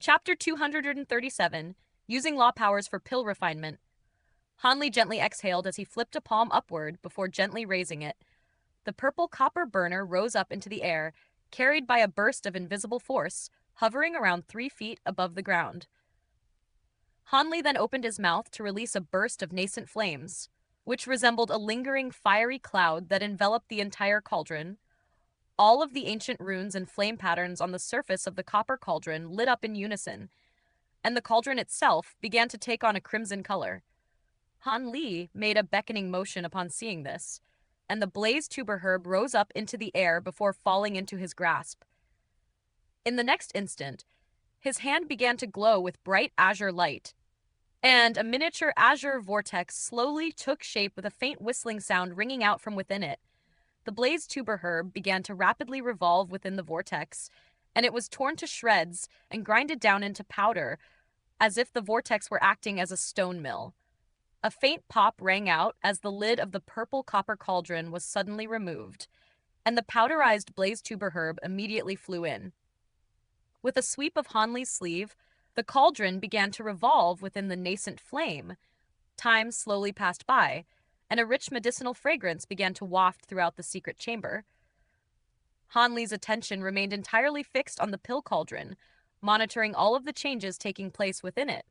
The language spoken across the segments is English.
Chapter 237, Using Law Powers for Pill Refinement. Hanli gently exhaled as he flipped a palm upward before gently raising it. The purple copper burner rose up into the air, carried by a burst of invisible force, hovering around 3 feet above the ground. Hanli then opened his mouth to release a burst of nascent flames, which resembled a lingering fiery cloud that enveloped the entire cauldron. All of the ancient runes and flame patterns on the surface of the copper cauldron lit up in unison, and the cauldron itself began to take on a crimson color. Han Li made a beckoning motion upon seeing this, and the blaze tuber herb rose up into the air before falling into his grasp. In the next instant, his hand began to glow with bright azure light, and a miniature azure vortex slowly took shape with a faint whistling sound ringing out from within it. The blaze tuber herb began to rapidly revolve within the vortex, and it was torn to shreds and grinded down into powder, as if the vortex were acting as a stone mill. A faint pop rang out as the lid of the purple copper cauldron was suddenly removed, and the powderized blaze tuber herb immediately flew in. With a sweep of Hanli's sleeve, the cauldron began to revolve within the nascent flame. Time slowly passed by, and a rich medicinal fragrance began to waft throughout the secret chamber. Hanli's attention remained entirely fixed on the pill cauldron, monitoring all of the changes taking place within it.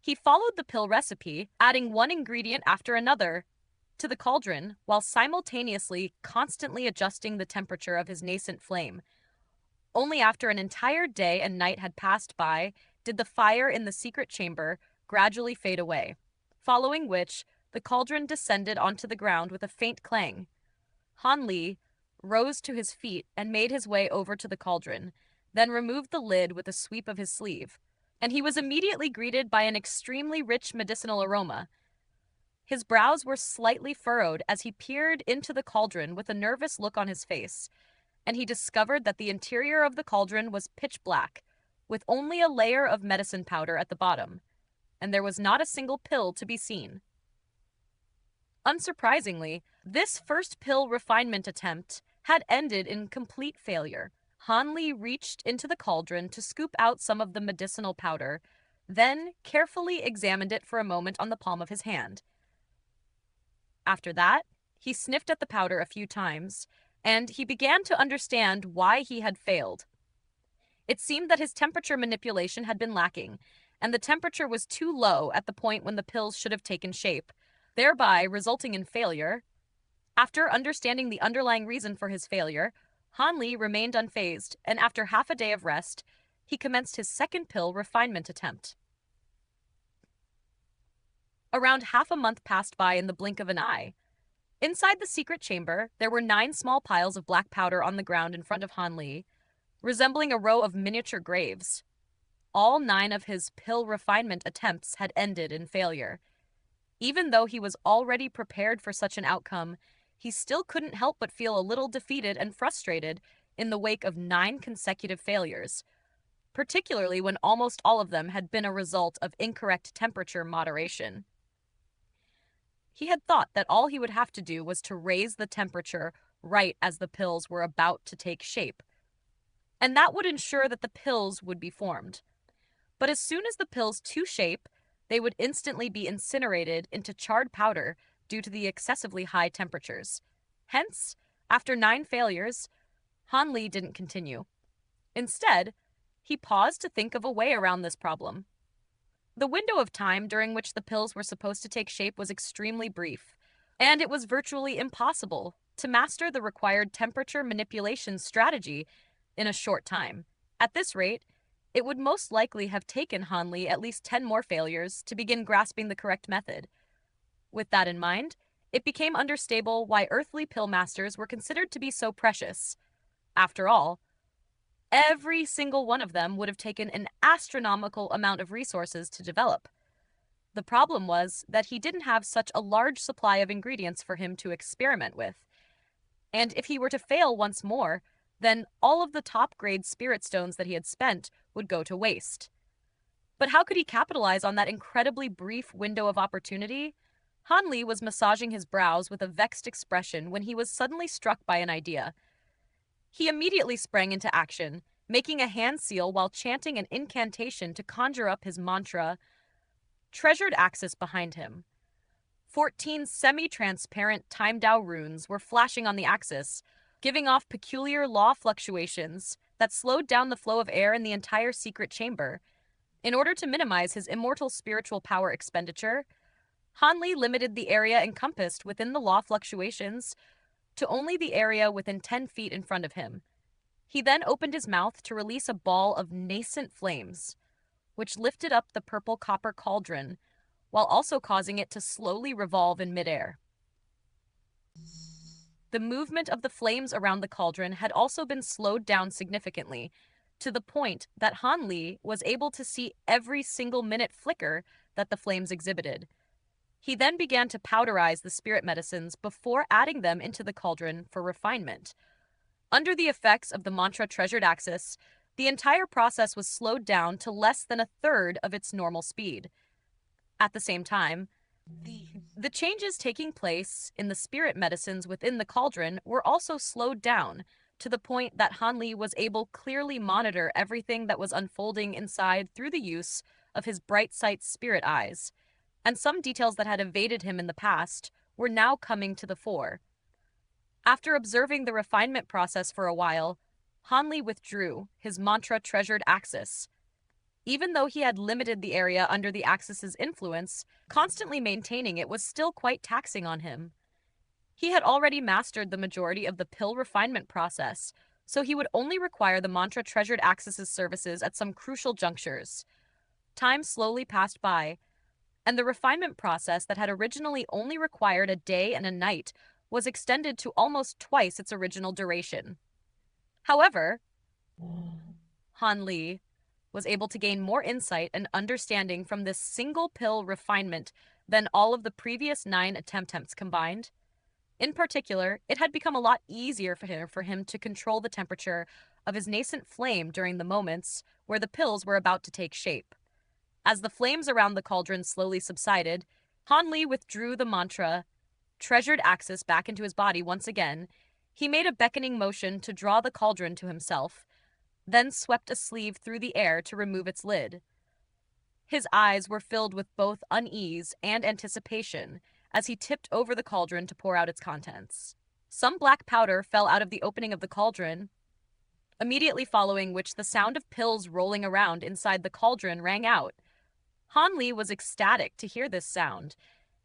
He followed the pill recipe, adding one ingredient after another to the cauldron while simultaneously constantly adjusting the temperature of his nascent flame. Only after an entire day and night had passed by did the fire in the secret chamber gradually fade away, following which the cauldron descended onto the ground with a faint clang. Han Li rose to his feet and made his way over to the cauldron, then removed the lid with a sweep of his sleeve, and he was immediately greeted by an extremely rich medicinal aroma. His brows were slightly furrowed as he peered into the cauldron with a nervous look on his face, and he discovered that the interior of the cauldron was pitch black, with only a layer of medicine powder at the bottom, and there was not a single pill to be seen. Unsurprisingly, this first pill refinement attempt had ended in complete failure. Han Li reached into the cauldron to scoop out some of the medicinal powder, then carefully examined it for a moment on the palm of his hand. After that, he sniffed at the powder a few times, and he began to understand why he had failed. It seemed that his temperature manipulation had been lacking, and the temperature was too low at the point when the pills should have taken shape, thereby resulting in failure. After understanding the underlying reason for his failure, Han Li remained unfazed, and after half a day of rest, he commenced his second pill refinement attempt. Around half a month passed by in the blink of an eye. Inside the secret chamber, there were 9 small piles of black powder on the ground in front of Han Li, resembling a row of miniature graves. All 9 of his pill refinement attempts had ended in failure. Even though he was already prepared for such an outcome, he still couldn't help but feel a little defeated and frustrated in the wake of 9 consecutive failures, particularly when almost all of them had been a result of incorrect temperature moderation. He had thought that all he would have to do was to raise the temperature right as the pills were about to take shape, and that would ensure that the pills would be formed. But as soon as the pills took shape, they would instantly be incinerated into charred powder due to the excessively high temperatures. Hence, after 9 failures, Han Li didn't continue. Instead, he paused to think of a way around this problem. The window of time during which the pills were supposed to take shape was extremely brief, and it was virtually impossible to master the required temperature manipulation strategy in a short time. At this rate, it would most likely have taken Han Li at least 10 more failures to begin grasping the correct method. With that in mind, it became understandable why earthly pill masters were considered to be so precious. After all, every single one of them would have taken an astronomical amount of resources to develop. The problem was that he didn't have such a large supply of ingredients for him to experiment with. And if he were to fail once more, then all of the top-grade spirit stones that he had spent would go to waste. But how could he capitalize on that incredibly brief window of opportunity? Han Li was massaging his brows with a vexed expression when he was suddenly struck by an idea. He immediately sprang into action, making a hand seal while chanting an incantation to conjure up his mantra, treasured axis behind him. 14 semi-transparent time Dao runes were flashing on the axis, giving off peculiar law fluctuations that slowed down the flow of air in the entire secret chamber. In order to minimize his immortal spiritual power expenditure, Hanli limited the area encompassed within the law fluctuations to only the area within 10 feet in front of him. He then opened his mouth to release a ball of nascent flames, which lifted up the purple copper cauldron, while also causing it to slowly revolve in midair. The movement of the flames around the cauldron had also been slowed down significantly, to the point that Han Li was able to see every single minute flicker that the flames exhibited. He then began to powderize the spirit medicines before adding them into the cauldron for refinement. Under the effects of the mantra treasured axis, the entire process was slowed down to less than a third of its normal speed. At the same time, the changes taking place in the spirit medicines within the cauldron were also slowed down to the point that Han Li was able to clearly monitor everything that was unfolding inside through the use of his bright sight spirit eyes, and some details that had evaded him in the past were now coming to the fore. After observing the refinement process for a while, Han Li withdrew his mantra treasured axis. Even though he had limited the area under the axis's influence, constantly maintaining it was still quite taxing on him. He had already mastered the majority of the pill refinement process, so he would only require the mantra treasured axis's services at some crucial junctures. Time slowly passed by, and the refinement process that had originally only required a day and a night was extended to almost twice its original duration. However, Han Li was able to gain more insight and understanding from this single pill refinement than all of the previous 9 attempts combined. In particular, it had become a lot easier for him to control the temperature of his nascent flame during the moments where the pills were about to take shape. As the flames around the cauldron slowly subsided, Han Li withdrew the mantra treasured axis back into his body once again. He made a beckoning motion to draw the cauldron to himself, then swept a sleeve through the air to remove its lid. His eyes were filled with both unease and anticipation as he tipped over the cauldron to pour out its contents. Some black powder fell out of the opening of the cauldron, immediately following which the sound of pills rolling around inside the cauldron rang out. Han Li was ecstatic to hear this sound,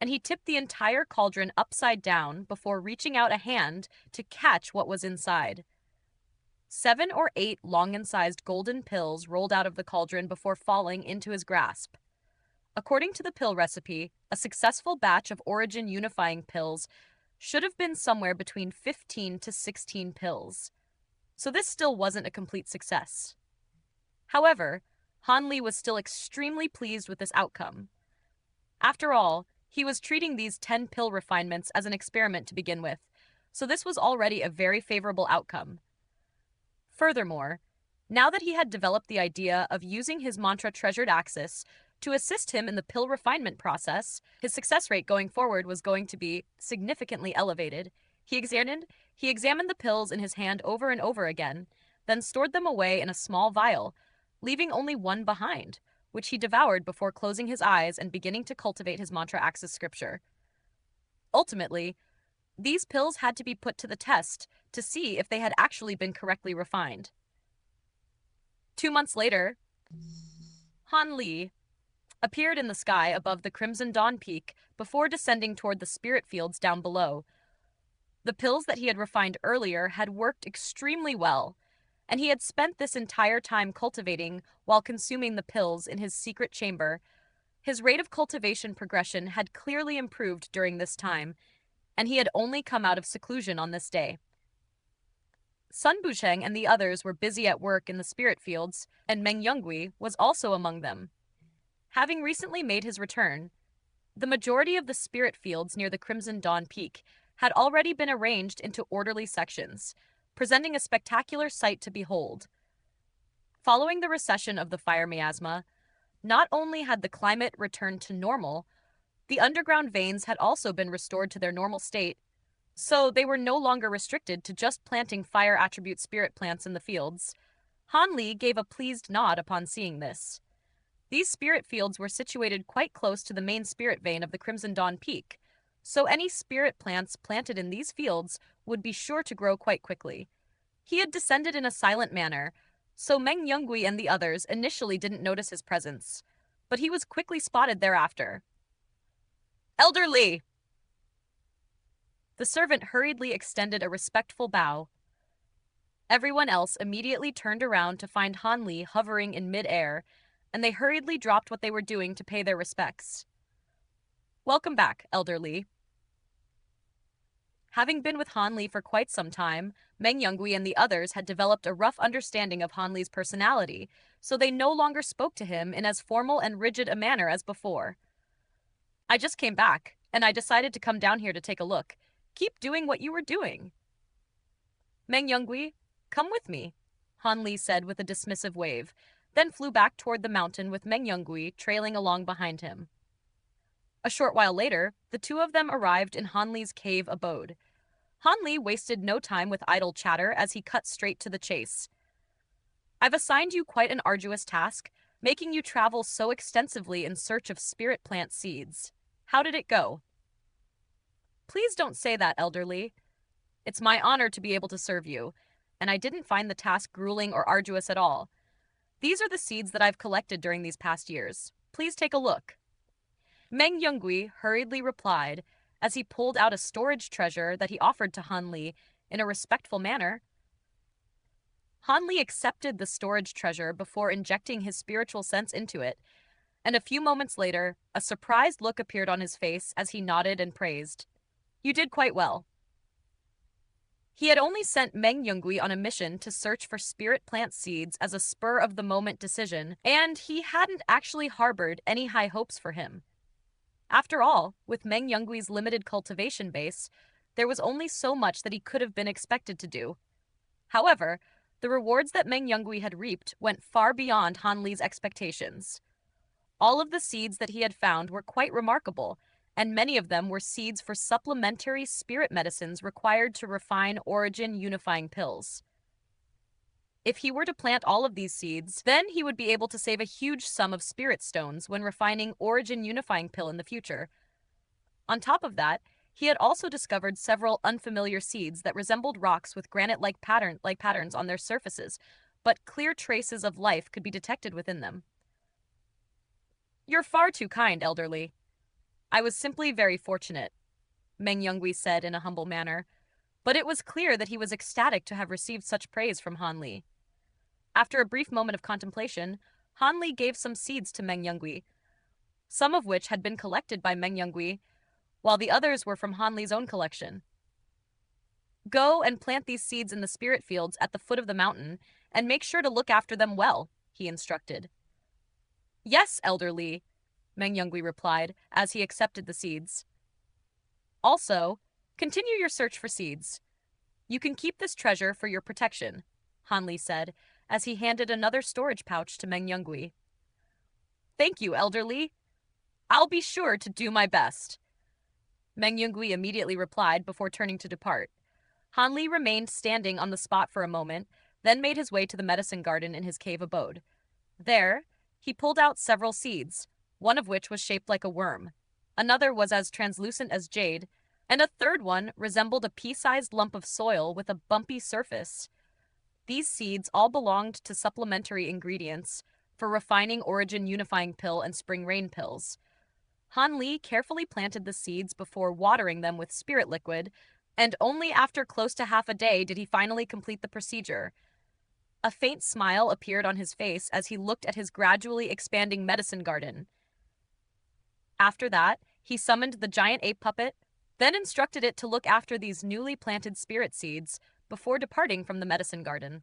and he tipped the entire cauldron upside down before reaching out a hand to catch what was inside. 7 or 8 long-incised golden pills rolled out of the cauldron before falling into his grasp. According to the pill recipe, a successful batch of origin unifying pills should have been somewhere between 15 to 16 pills. So this still wasn't a complete success. However, Han Li was still extremely pleased with this outcome. After all, he was treating these 10 pill refinements as an experiment to begin with, so this was already a very favorable outcome. Furthermore, now that he had developed the idea of using his mantra treasured axis to assist him in the pill refinement process, his success rate going forward was going to be significantly elevated. He examined the pills in his hand over and over again, then stored them away in a small vial, leaving only one behind, which he devoured before closing his eyes and beginning to cultivate his mantra axis scripture. Ultimately, these pills had to be put to the test to see if they had actually been correctly refined. 2 months later, Han Li appeared in the sky above the Crimson Dawn Peak before descending toward the spirit fields down below. The pills that he had refined earlier had worked extremely well, and he had spent this entire time cultivating while consuming the pills in his secret chamber. His rate of cultivation progression had clearly improved during this time, and he had only come out of seclusion on this day. Sun Busheng and the others were busy at work in the spirit fields, and Meng Yongui was also among them. Having recently made his return, the majority of the spirit fields near the Crimson Dawn Peak had already been arranged into orderly sections, presenting a spectacular sight to behold. Following the recession of the fire miasma, not only had the climate returned to normal, the underground veins had also been restored to their normal state, so they were no longer restricted to just planting fire attribute spirit plants in the fields. Han Li gave a pleased nod upon seeing this. These spirit fields were situated quite close to the main spirit vein of the Crimson Dawn Peak, so any spirit plants planted in these fields would be sure to grow quite quickly. He had descended in a silent manner, so Meng Yunggui and the others initially didn't notice his presence, but he was quickly spotted thereafter. Elder Li! The servant hurriedly extended a respectful bow. Everyone else immediately turned around to find Han Li hovering in mid-air, and they hurriedly dropped what they were doing to pay their respects. Welcome back, Elder Li. Having been with Han Li for quite some time, Meng Yunggui and the others had developed a rough understanding of Han Li's personality, so they no longer spoke to him in as formal and rigid a manner as before. I just came back, and I decided to come down here to take a look. Keep doing what you were doing. Meng Yunggui, come with me, Han Li said with a dismissive wave, then flew back toward the mountain with Meng Yunggui trailing along behind him. A short while later, the two of them arrived in Han Li's cave abode. Han Li wasted no time with idle chatter as he cut straight to the chase. I've assigned you quite an arduous task, making you travel so extensively in search of spirit plant seeds. How did it go? Please don't say that, Elder Li. It's my honor to be able to serve you, and I didn't find the task grueling or arduous at all. These are the seeds that I've collected during these past years. Please take a look. Meng Yunggui hurriedly replied as he pulled out a storage treasure that he offered to Han Li in a respectful manner. Han Li accepted the storage treasure before injecting his spiritual sense into it, and a few moments later, a surprised look appeared on his face as he nodded and praised. You did quite well. He had only sent Meng Yunggui on a mission to search for spirit plant seeds as a spur-of-the-moment decision, and he hadn't actually harbored any high hopes for him. After all, with Meng Yunggui's limited cultivation base, there was only so much that he could have been expected to do. However, the rewards that Meng Yunggui had reaped went far beyond Han Li's expectations. All of the seeds that he had found were quite remarkable, and many of them were seeds for supplementary spirit medicines required to refine origin unifying pills. If he were to plant all of these seeds, then he would be able to save a huge sum of spirit stones when refining origin unifying pill in the future. On top of that, he had also discovered several unfamiliar seeds that resembled rocks with granite-like patterns on their surfaces, but clear traces of life could be detected within them. You're far too kind, Elder Li. I was simply very fortunate, Meng Yunggui said in a humble manner, but it was clear that he was ecstatic to have received such praise from Han Li. After a brief moment of contemplation, Han Li gave some seeds to Meng Yunggui, some of which had been collected by Meng Yunggui, while the others were from Han Li's own collection. Go and plant these seeds in the spirit fields at the foot of the mountain, and make sure to look after them well, he instructed. Yes, Elder Li, Meng Yunggui replied as he accepted the seeds. Also, continue your search for seeds. You can keep this treasure for your protection, Han Li said, as he handed another storage pouch to Meng Yunggui. Thank you, Elder Li. I'll be sure to do my best, Meng Yunggui immediately replied before turning to depart. Han Li remained standing on the spot for a moment, then made his way to the medicine garden in his cave abode. There, he pulled out several seeds, one of which was shaped like a worm. Another was as translucent as jade, and a third one resembled a pea-sized lump of soil with a bumpy surface. These seeds all belonged to supplementary ingredients for refining origin unifying pill and spring rain pills. Han Li carefully planted the seeds before watering them with spirit liquid, and only after close to half a day did he finally complete the procedure. A faint smile appeared on his face as he looked at his gradually expanding medicine garden. After that, he summoned the giant ape puppet, then instructed it to look after these newly planted spirit seeds before departing from the medicine garden.